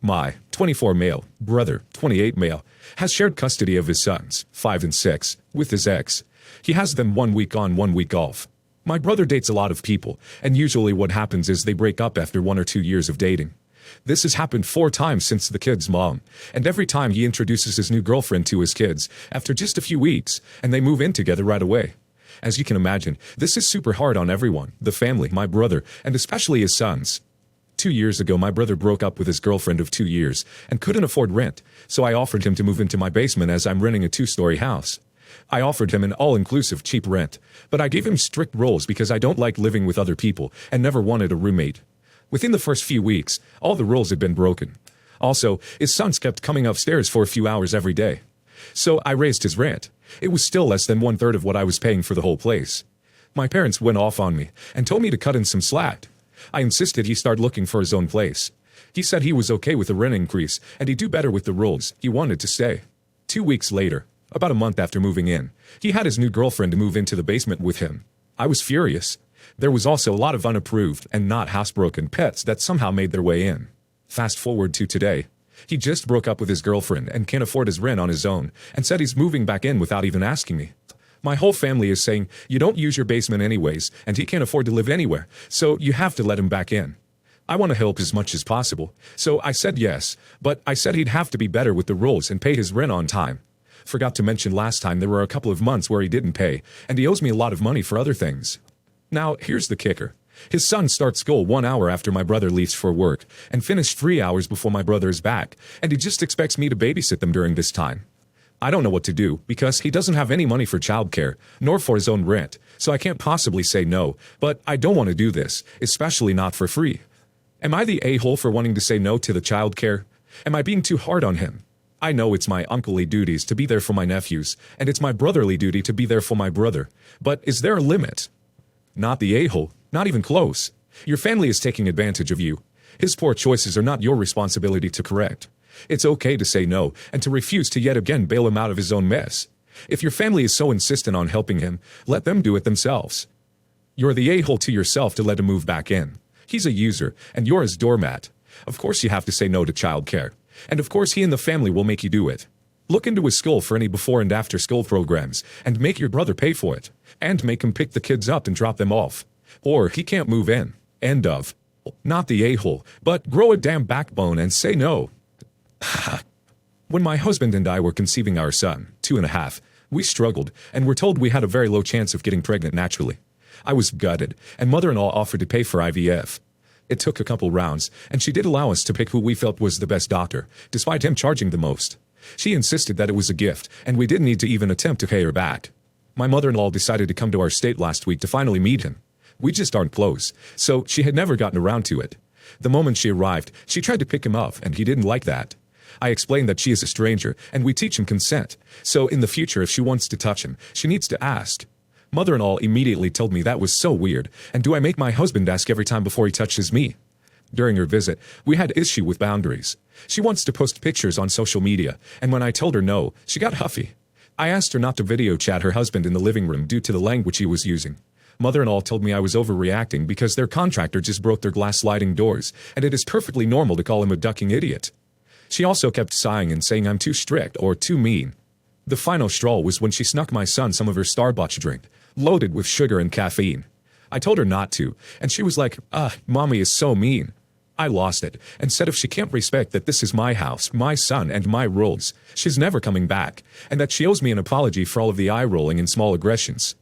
My 24 male brother, 28 male, has shared custody of his sons, 5 and 6, with his ex. He has them 1 week on, 1 week off. My brother dates a lot of people, and usually what happens is they break up after 1 or 2 years of dating. This has happened 4 times since the kid's mom, and every time he introduces his new girlfriend to his kids after just a few weeks, and they move in together right away. As you can imagine, this is super hard on everyone, the family, my brother, and especially his sons. 2 years ago, my brother broke up with his girlfriend of 2 years and couldn't afford rent, so I offered him to move into my basement as I'm renting a 2-story house. I offered him an all-inclusive cheap rent, but I gave him strict rules because I don't like living with other people and never wanted a roommate. Within the first few weeks, all the rules had been broken. Also, his sons kept coming upstairs for a few hours every day. So I raised his rent. It was still less than 1/3 of what I was paying for the whole place. My parents went off on me and told me to cut in some slack. I insisted he start looking for his own place. He said he was okay with the rent increase and he'd do better with the rules. He wanted to stay. 2 weeks later, about a month after moving in, he had his new girlfriend move into the basement with him. I was furious. There was also a lot of unapproved and not housebroken pets that somehow made their way in. Fast forward to today. He just broke up with his girlfriend and can't afford his rent on his own and said he's moving back in without even asking me. My whole family is saying, you don't use your basement anyways, and he can't afford to live anywhere, so you have to let him back in. I want to help as much as possible, so I said yes, but I said he'd have to be better with the rules and pay his rent on time. Forgot to mention last time there were a couple of months where he didn't pay, and he owes me a lot of money for other things. Now, here's the kicker. His son starts school 1 hour after my brother leaves for work, and finished 3 hours before my brother is back, and he just expects me to babysit them during this time. I don't know what to do, because he doesn't have any money for childcare, nor for his own rent, so I can't possibly say no, but I don't want to do this, especially not for free. Am I the a-hole for wanting to say no to the childcare? Am I being too hard on him? I know it's my unclely duties to be there for my nephews, and it's my brotherly duty to be there for my brother, but is there a limit? Not the a-hole, not even close. Your family is taking advantage of you. His poor choices are not your responsibility to correct. It's okay to say no and to refuse to yet again bail him out of his own mess. If your family is so insistent on helping him, let them do it themselves. You're the a-hole to yourself to let him move back in. He's a user, and you're his doormat. Of course you have to say no to childcare. And of course he and the family will make you do it. Look into his school for any before and after school programs, and make your brother pay for it. And make him pick the kids up and drop them off. Or he can't move in. End of. Not the a-hole, but grow a damn backbone and say no. When my husband and I were conceiving our son, 2.5, we struggled and were told we had a very low chance of getting pregnant naturally. I was gutted, and mother-in-law offered to pay for IVF. It took a couple rounds, and she did allow us to pick who we felt was the best doctor, despite him charging the most. She insisted that it was a gift, and we didn't need to even attempt to pay her back. My mother-in-law decided to come to our state last week to finally meet him. We just aren't close, so she had never gotten around to it. The moment she arrived, she tried to pick him up, and he didn't like that. I explained that she is a stranger, and we teach him consent, so in the future if she wants to touch him, she needs to ask. Mother-in-law immediately told me that was so weird, and do I make my husband ask every time before he touches me? During her visit, we had issue with boundaries. She wants to post pictures on social media, and when I told her no, she got huffy. I asked her not to video chat her husband in the living room due to the language he was using. Mother-in-law told me I was overreacting because their contractor just broke their glass sliding doors, and it is perfectly normal to call him a ducking idiot. She also kept sighing and saying I'm too strict or too mean. The final straw was when she snuck my son some of her Starbucks drink, loaded with sugar and caffeine. I told her not to, and she was like, Mommy is so mean. I lost it, and said if she can't respect that this is my house, my son, and my rules, she's never coming back, and that she owes me an apology for all of the eye-rolling and small aggressions.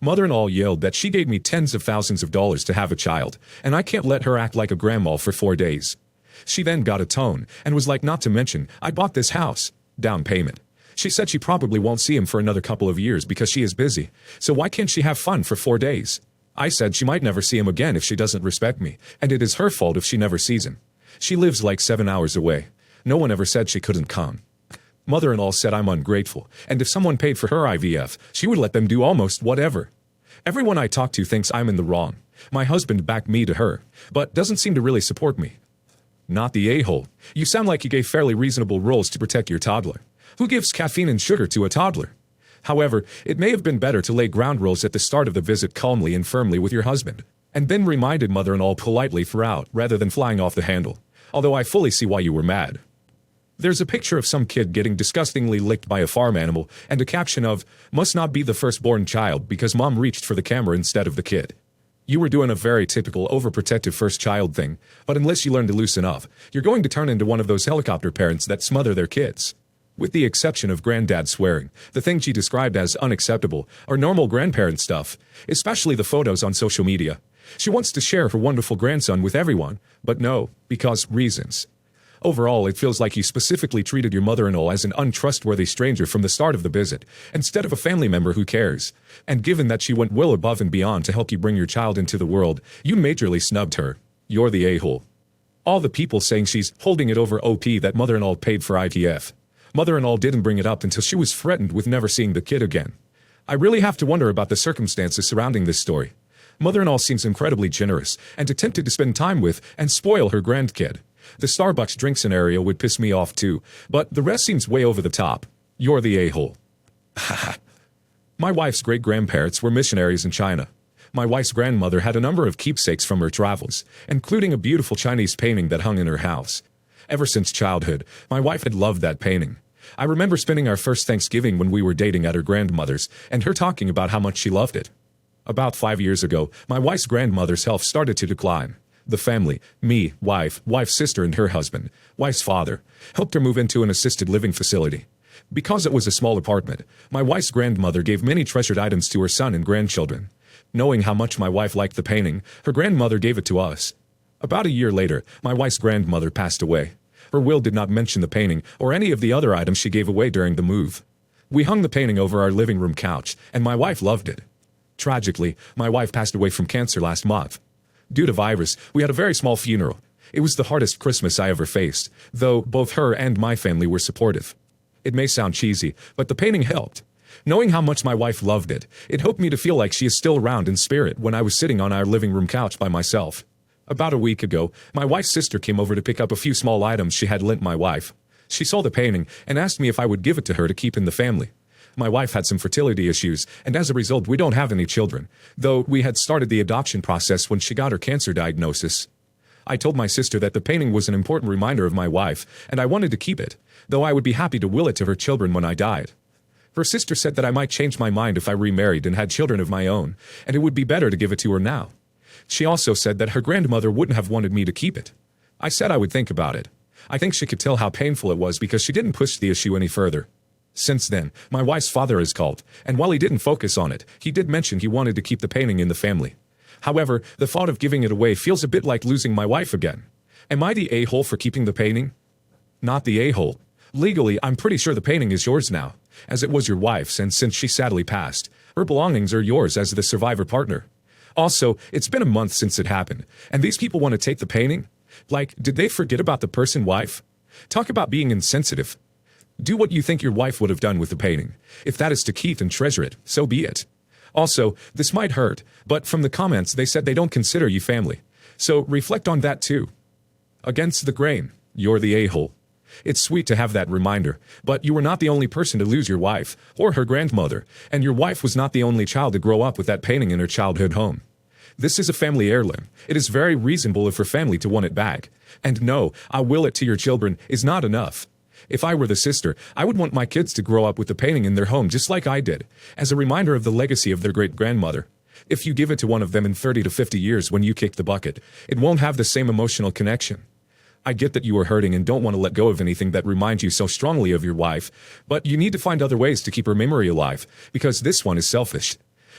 Mother-in-law yelled that she gave me tens of thousands of dollars to have a child, and I can't let her act like a grandma for 4 days. She then got a tone, and was like, not to mention, I bought this house. Down payment. She said she probably won't see him for another couple of years because she is busy, so why can't she have fun for 4 days? I said she might never see him again if she doesn't respect me, and it is her fault if she never sees him. She lives like 7 hours away. No one ever said she couldn't come. Mother-in-law said I'm ungrateful, and if someone paid for her IVF, she would let them do almost whatever. Everyone I talk to thinks I'm in the wrong. My husband backed me to her, but doesn't seem to really support me. Not the a-hole. You sound like you gave fairly reasonable rules to protect your toddler. Who gives caffeine and sugar to a toddler? However, it may have been better to lay ground rules at the start of the visit calmly and firmly with your husband, and then reminded mother-in-law politely throughout rather than flying off the handle. although I fully see why you were mad. There's a picture of some kid getting disgustingly licked by a farm animal, and a caption of, "Must not be the firstborn child because mom reached for the camera instead of the kid." You were doing a very typical overprotective first child thing, but unless you learn to loosen up, you're going to turn into one of those helicopter parents that smother their kids. With the exception of granddad swearing, the thing she described as unacceptable are normal grandparent stuff, especially the photos on social media. She wants to share her wonderful grandson with everyone, but no, because reasons. Overall, it feels like you specifically treated your mother-in-law as an untrustworthy stranger from the start of the visit, instead of a family member who cares. And given that she went well above and beyond to help you bring your child into the world, you majorly snubbed her. You're the a-hole. All the people saying she's holding it over OP that mother-in-law paid for IVF. Mother-in-law didn't bring it up until she was threatened with never seeing the kid again. I really have to wonder about the circumstances surrounding this story. Mother-in-law seems incredibly generous and attempted to spend time with and spoil her grandkid. The Starbucks drink scenario would piss me off too, but the rest seems way over the top. You're the a-hole. My wife's great-grandparents were missionaries in China. My wife's grandmother had a number of keepsakes from her travels, including a beautiful Chinese painting that hung in her house. Ever since childhood, my wife had loved that painting. I remember spending our first Thanksgiving when we were dating at her grandmother's, and her talking about how much she loved it. About 5 years ago, my wife's grandmother's health started to decline. The family, me, wife's sister and her husband, wife's father, helped her move into an assisted living facility. Because it was a small apartment, my wife's grandmother gave many treasured items to her son and grandchildren. Knowing how much my wife liked the painting, her grandmother gave it to us. About a year later, my wife's grandmother passed away. Her will did not mention the painting or any of the other items she gave away during the move. We hung the painting over our living room couch, and my wife loved it. Tragically, my wife passed away from cancer last month. Due to virus, we had a very small funeral. It was the hardest Christmas I ever faced, though both her and my family were supportive. It may sound cheesy, but the painting helped. Knowing how much my wife loved it, it helped me to feel like she is still around in spirit when I was sitting on our living room couch by myself. About a week ago, my wife's sister came over to pick up a few small items she had lent my wife. She saw the painting and asked me if I would give it to her to keep in the family. My wife had some fertility issues, and as a result, we don't have any children, though we had started the adoption process when she got her cancer diagnosis. I told my sister that the painting was an important reminder of my wife, and I wanted to keep it, though I would be happy to will it to her children when I died. Her sister said that I might change my mind if I remarried and had children of my own, and it would be better to give it to her now. She also said that her grandmother wouldn't have wanted me to keep it. I said I would think about it. I think she could tell how painful it was because she didn't push the issue any further. Since then, my wife's father has called, and while he didn't focus on it, he did mention he wanted to keep the painting in the family. However, the thought of giving it away feels a bit like losing my wife again. Am I the a-hole for keeping the painting? Not the a-hole. Legally, I'm pretty sure the painting is yours now, as it was your wife's, and since she sadly passed, her belongings are yours as the survivor partner. Also, it's been a month since it happened, and these people want to take the painting? Like, did they forget about the person wife? Talk about being insensitive. Do what you think your wife would have done with the painting. If that is to keep and treasure it, so be it. Also, this might hurt, but from the comments they said they don't consider you family. So reflect on that too. Against the grain, you're the a-hole. It's sweet to have that reminder, but you were not the only person to lose your wife, or her grandmother, and your wife was not the only child to grow up with that painting in her childhood home. This is a family heirloom. It is very reasonable of her family to want it back. And no, I will it to your children is not enough. If I were the sister, I would want my kids to grow up with the painting in their home just like I did, as a reminder of the legacy of their great-grandmother. If you give it to one of them in 30 to 50 years when you kick the bucket, it won't have the same emotional connection. I get that you are hurting and don't want to let go of anything that reminds you so strongly of your wife, but you need to find other ways to keep her memory alive, because this one is selfish.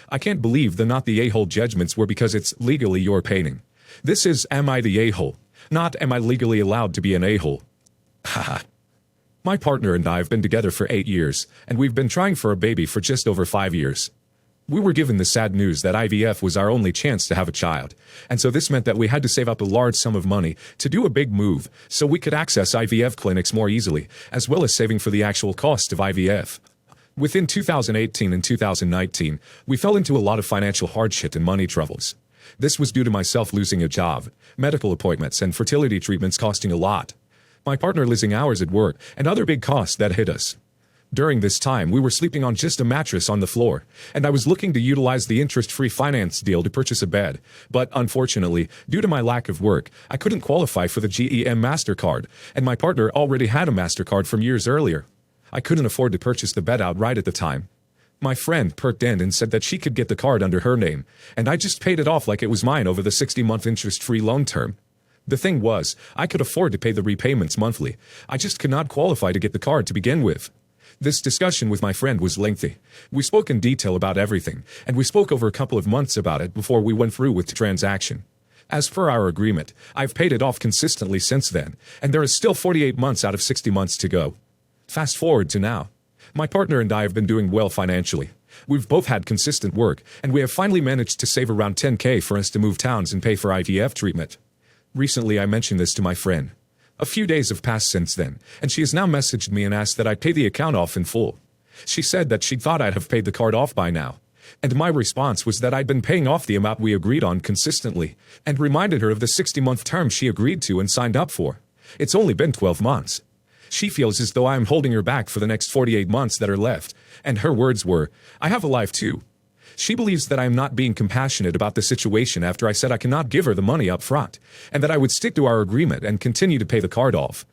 I can't believe the not the a-hole judgments were because it's legally your painting. This is am I the a-hole, not am I legally allowed to be an a-hole. Haha. My partner and I have been together for 8 years, and we've been trying for a baby for just over 5 years. We were given the sad news that IVF was our only chance to have a child, and so this meant that we had to save up a large sum of money to do a big move so we could access IVF clinics more easily, as well as saving for the actual cost of IVF. Within 2018 and 2019, we fell into a lot of financial hardship and money troubles. This was due to myself losing a job, medical appointments, and fertility treatments costing a lot. My partner losing hours at work, and other big costs that hit us. During this time, we were sleeping on just a mattress on the floor, and I was looking to utilize the interest-free finance deal to purchase a bed. But unfortunately, due to my lack of work, I couldn't qualify for the GEM MasterCard, and my partner already had a MasterCard from years earlier. I couldn't afford to purchase the bed outright at the time. My friend perked in and said that she could get the card under her name, and I just paid it off like it was mine over the 60-month interest-free loan term. The thing was, I could afford to pay the repayments monthly. I just could not qualify to get the card to begin with. This discussion with my friend was lengthy. We spoke in detail about everything, and we spoke over a couple of months about it before we went through with the transaction. As per our agreement, I've paid it off consistently since then, and there is still 48 months out of 60 months to go. Fast forward to now. My partner and I have been doing well financially. We've both had consistent work, and we have finally managed to save around $10K for us to move towns and pay for IVF treatment. Recently, I mentioned this to my friend. A few days have passed since then, and she has now messaged me and asked that I pay the account off in full. She said that she thought I'd have paid the card off by now, and my response was that I'd been paying off the amount we agreed on consistently, and reminded her of the 60-month term she agreed to and signed up for. It's only been 12 months. She feels as though I am holding her back for the next 48 months that are left, and her words were, "I have a life too." She believes that I am not being compassionate about the situation after I said I cannot give her the money up front, and that I would stick to our agreement and continue to pay the card off.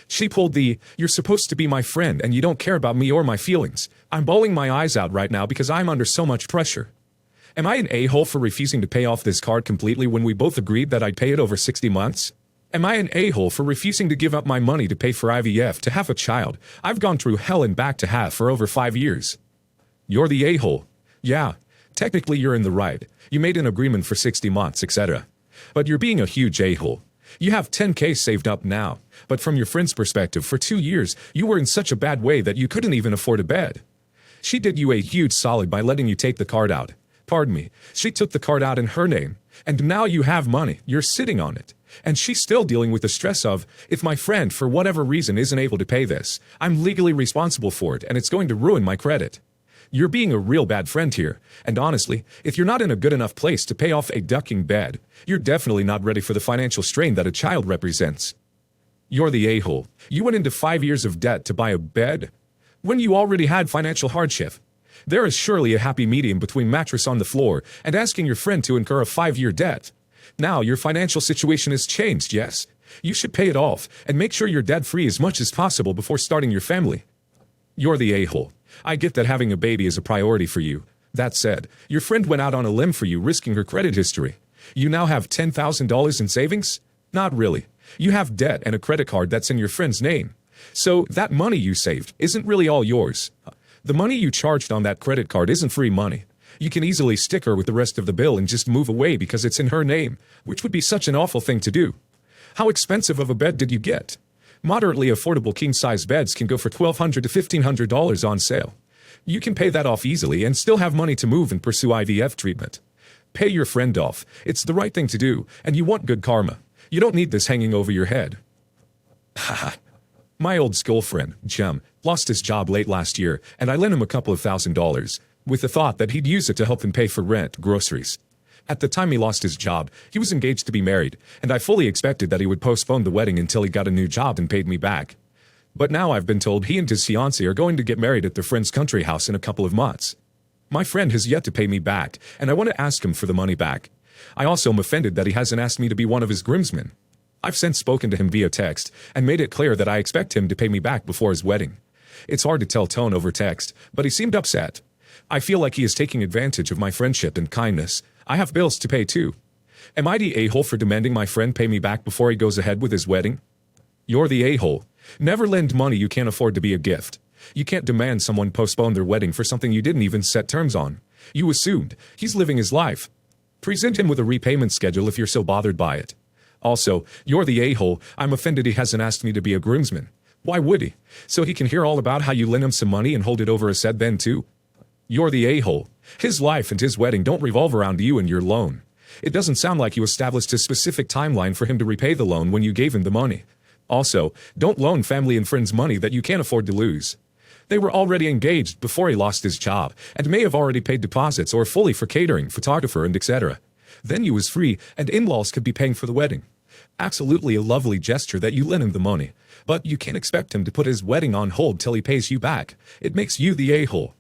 She pulled the, "You're supposed to be my friend and you don't care about me or my feelings. I'm bawling my eyes out right now because I'm under so much pressure." Am I an a-hole for refusing to pay off this card completely when we both agreed that I'd pay it over 60 months? Am I an a-hole for refusing to give up my money to pay for IVF to have a child I've gone through hell and back to have for over 5 years? You're the a-hole. Yeah. Technically, you're in the right. You made an agreement for 60 months, etc. But you're being a huge a-hole. You have 10K saved up now, but from your friend's perspective, for 2 years, you were in such a bad way that you couldn't even afford a bed. She did you a huge solid by letting you take the card out. Pardon me, she took the card out in her name, and now you have money, you're sitting on it. And she's still dealing with the stress of, if my friend, for whatever reason, isn't able to pay this, I'm legally responsible for it, and it's going to ruin my credit. You're being a real bad friend here, and honestly, if you're not in a good enough place to pay off a ducking bed, you're definitely not ready for the financial strain that a child represents. You're the a-hole. You went into 5 years of debt to buy a bed when you already had financial hardship. There is surely a happy medium between mattress on the floor and asking your friend to incur a 5-year debt. Now your financial situation has changed, yes? You should pay it off and make sure you're debt-free as much as possible before starting your family. You're the a-hole. I get that having a baby is a priority for you. That said, your friend went out on a limb for you, risking her credit history. You now have $10,000 in savings? Not really. You have debt and a credit card that's in your friend's name. So that money you saved isn't really all yours. The money you charged on that credit card isn't free money. You can easily stick her with the rest of the bill and just move away because it's in her name, which would be such an awful thing to do. How expensive of a bed did you get? Moderately affordable king-size beds can go for $1,200 to $1,500 on sale. You can pay that off easily and still have money to move and pursue IVF treatment. Pay your friend off. It's the right thing to do, and you want good karma. You don't need this hanging over your head. Haha. My old school friend, Jim, lost his job late last year, and I lent him a couple of $1,000s, with the thought that he'd use it to help him pay for rent, groceries. At the time he lost his job, he was engaged to be married, and I fully expected that he would postpone the wedding until he got a new job and paid me back. But now I've been told he and his fiancée are going to get married at their friend's country house in a couple of months. My friend has yet to pay me back, and I want to ask him for the money back. I also am offended that he hasn't asked me to be one of his groomsmen. I've since spoken to him via text and made it clear that I expect him to pay me back before his wedding. It's hard to tell tone over text, but he seemed upset. I feel like he is taking advantage of my friendship and kindness. I have bills to pay too. Am I the a-hole for demanding my friend pay me back before he goes ahead with his wedding? You're the a-hole. Never lend money you can't afford to be a gift. You can't demand someone postpone their wedding for something you didn't even set terms on. You assumed. He's living his life. Present him with a repayment schedule if you're so bothered by it. Also, you're the a-hole. I'm offended he hasn't asked me to be a groomsman. Why would he? So he can hear all about how you lend him some money and hold it over his head then too? You're the a-hole. His life and his wedding don't revolve around you and your loan. It doesn't sound like you established a specific timeline for him to repay the loan when you gave him the money. Also, don't loan family and friends money that you can't afford to lose. They were already engaged before he lost his job, and may have already paid deposits or fully for catering, photographer, and etc. Then you was free, and in-laws could be paying for the wedding. Absolutely a lovely gesture that you lend him the money. But you can't expect him to put his wedding on hold till he pays you back. It makes you the a-hole.